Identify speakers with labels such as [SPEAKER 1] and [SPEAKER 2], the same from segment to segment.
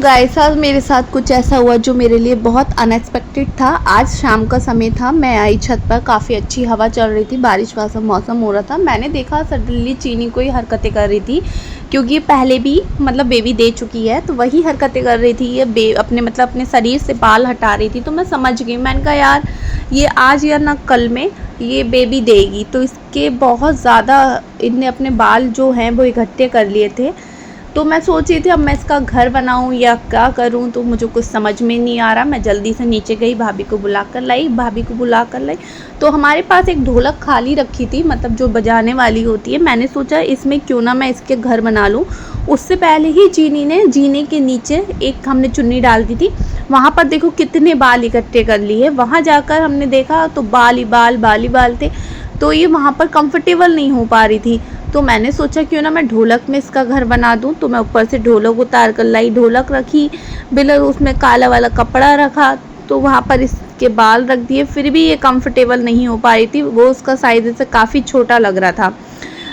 [SPEAKER 1] Guys आज मेरे साथ कुछ ऐसा हुआ जो मेरे लिए बहुत अनएक्सपेक्टेड था। आज शाम का समय था, मैं आई छत पर, काफ़ी अच्छी हवा चल रही थी, बारिश वाला मौसम हो रहा था। मैंने देखा सडनली चीनी कोई हरकतें कर रही थी, क्योंकि ये पहले भी मतलब बेबी दे चुकी है, तो वही हरकतें कर रही थी। ये अपने शरीर से बाल हटा रही थी। तो मैं समझ गई, मैंने कहा यार ये आज या ना कल में ये बेबी देगी। तो इसके बहुत ज़्यादा इनने अपने बाल जो हैं वो इकट्ठे कर लिए थे। तो मैं सोच रही थी अब मैं इसका घर बनाऊं या क्या करूं, तो मुझे कुछ समझ में नहीं आ रहा। मैं जल्दी से नीचे गई, भाभी को बुला कर लाई। तो हमारे पास एक ढोलक खाली रखी थी, मतलब जो बजाने वाली होती है। मैंने सोचा इसमें क्यों ना मैं इसके घर बना लूं। उससे पहले ही चीनी ने जीने के नीचे एक हमने चुन्नी डाल दी थी, वहाँ पर देखो कितने बाल इकट्ठे कर लिए। वहाँ जाकर हमने देखा तो बाल ही बाल थे। तो ये वहाँ पर कंफर्टेबल नहीं हो पा रही थी। तो मैंने सोचा क्यों ना मैं ढोलक में इसका घर बना दूं। तो मैं ऊपर से ढोलक उतार कर लाई, ढोलक रखी, बिलर उसमें काला वाला कपड़ा रखा, तो वहाँ पर इसके बाल रख दिए। फिर भी ये कंफर्टेबल नहीं हो पा रही थी, वो उसका साइज से काफ़ी छोटा लग रहा था।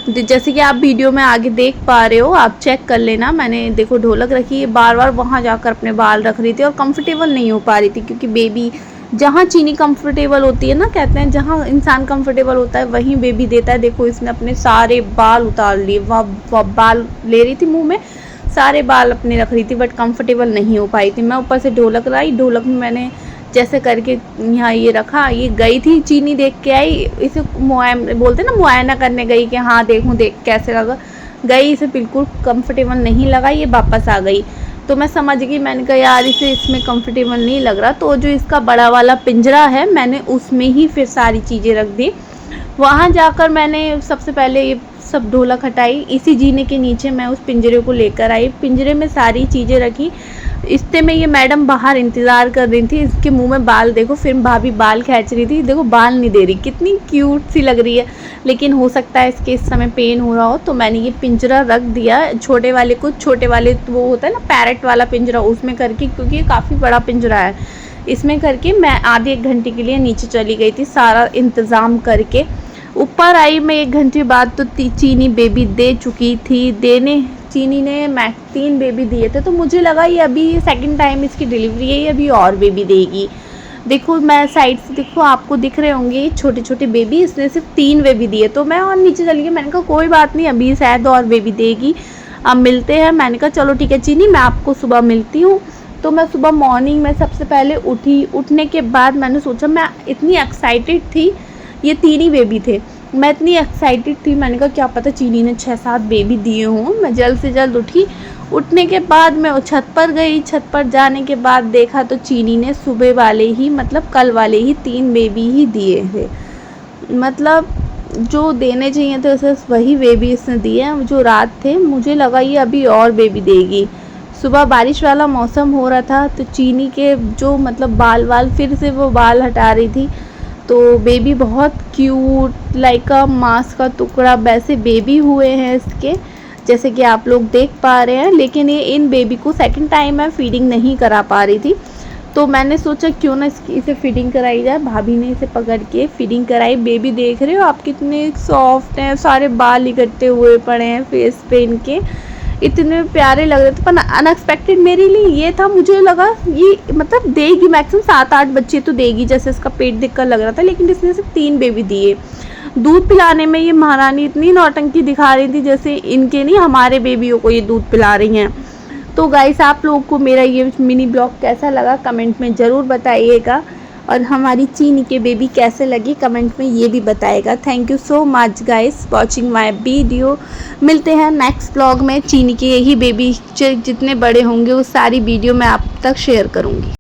[SPEAKER 1] जैसे कि आप वीडियो में आगे देख पा रहे हो, आप चेक कर लेना। मैंने देखो ढोलक रखी, बार बार वहाँ जाकर अपने बाल रख रही थी और कंफर्टेबल नहीं हो पा रही थी, क्योंकि बेबी जहाँ चीनी कंफर्टेबल होती है ना, कहते हैं जहाँ इंसान कंफर्टेबल होता है वहीं बेबी देता है। देखो इसने अपने सारे बाल उतार लिए, वह बाल ले रही थी मुंह में, सारे बाल अपने रख रही थी, बट कंफर्टेबल नहीं हो पाई थी। मैं ऊपर से ढोलक लाई, ढोलक में मैंने जैसे करके यहाँ ये रखा। ये गई थी चीनी, देख के आई, इसे बोलते ना मुआयना करने गई कि हाँ देखूँ देख कैसे लगा। गई, इसे बिल्कुल कंफर्टेबल नहीं लगा, ये वापस आ गई। तो मैं समझ गई, मैंने कहा यार इसे इसमें कंफर्टेबल नहीं लग रहा। तो जो इसका बड़ा वाला पिंजरा है, मैंने उसमें ही फिर सारी चीज़ें रख दी। वहाँ जाकर मैंने सबसे पहले ये सब ढोलक हटाई, इसी जीने के नीचे मैं उस पिंजरे को लेकर आई, पिंजरे में सारी चीज़ें रखी। इतने में ये मैडम बाहर इंतज़ार कर रही थी, इसके मुंह में बाल देखो, फिर भाभी बाल खींच रही थी, देखो बाल नहीं दे रही, कितनी क्यूट सी लग रही है। लेकिन हो सकता है इसके इस समय पेन हो रहा हो। तो मैंने ये पिंजरा रख दिया छोटे वाले वो होता है ना पैरेट वाला पिंजरा, उसमें करके, क्योंकि ये काफ़ी बड़ा पिंजरा है, इसमें करके मैं आधे एक घंटे के लिए नीचे चली गई थी, सारा इंतज़ाम करके। ऊपर आई मैं 1 घंटे बाद, तो चीनी बेबी दे चुकी थी। चीनी ने 3 बेबी दिए थे। तो मुझे लगा ये अभी सेकंड टाइम इसकी डिलीवरी है, ये अभी और बेबी देगी। देखो मैं साइड से, देखो आपको दिख रहे होंगे छोटे छोटे बेबी, इसने सिर्फ 3 बेबी दिए। तो मैं और नीचे चली गई, मैंने कहा कोई बात नहीं, अभी शायद और बेबी देगी, अब मिलते हैं। मैंने कहा चलो ठीक है चीनी, मैं आपको सुबह मिलती हूँ। तो मैं सुबह मॉर्निंग में सबसे पहले उठी। उठने के बाद मैंने सोचा, मैं इतनी एक्साइटेड थी, ये 3 ही बेबी थे, मैं इतनी एक्साइटेड थी, मैंने कहा क्या पता चीनी ने 6-7 बेबी दिए हों। मैं जल्द से जल्द उठी। उठने के बाद मैं छत पर गई। छत पर जाने के बाद देखा तो चीनी ने सुबह वाले ही, मतलब कल वाले ही 3 बेबी ही दिए थे। मतलब जो देने चाहिए थे उसे वही बेबी इसने दिए हैं जो रात थे। मुझे लगा ये अभी और बेबी देगी। सुबह बारिश वाला मौसम हो रहा था, तो चीनी के जो मतलब बाल फिर से वो बाल हटा रही थी। तो बेबी बहुत क्यूट, लाइक अ मांस का टुकड़ा वैसे बेबी हुए हैं इसके, जैसे कि आप लोग देख पा रहे हैं। लेकिन ये इन बेबी को सेकंड टाइम मैं फीडिंग नहीं करा पा रही थी, तो मैंने सोचा क्यों ना इसे फीडिंग कराई जाए। भाभी ने इसे पकड़ के फीडिंग कराई। बेबी देख रहे हो आप कितने सॉफ्ट हैं, सारे बाल इकट्ठे हुए पड़े हैं फेस पे इनके, इतने प्यारे लग रहे थे। पर अनएक्सपेक्टेड मेरे लिए ये था, मुझे लगा ये मतलब देगी मैक्सिमम 7-8 बच्चे तो देगी, जैसे इसका पेट दिखकर लग रहा था। लेकिन इसने सिर्फ 3 बेबी दिए। दूध पिलाने में ये महारानी इतनी नौटंकी दिखा रही थी, जैसे इनके नहीं हमारे बेबियों को ये दूध पिला रही हैं। तो गाइस आप लोगों को मेरा ये मिनी ब्लॉग कैसा लगा कमेंट में ज़रूर बताइएगा, और हमारी चीनी के बेबी कैसे लगी कमेंट में ये भी बताएगा। Thank you so much guys watching my video. मिलते हैं नेक्स्ट ब्लॉग में। चीनी के यही बेबी जितने बड़े होंगे वो सारी वीडियो मैं आप तक शेयर करूँगी।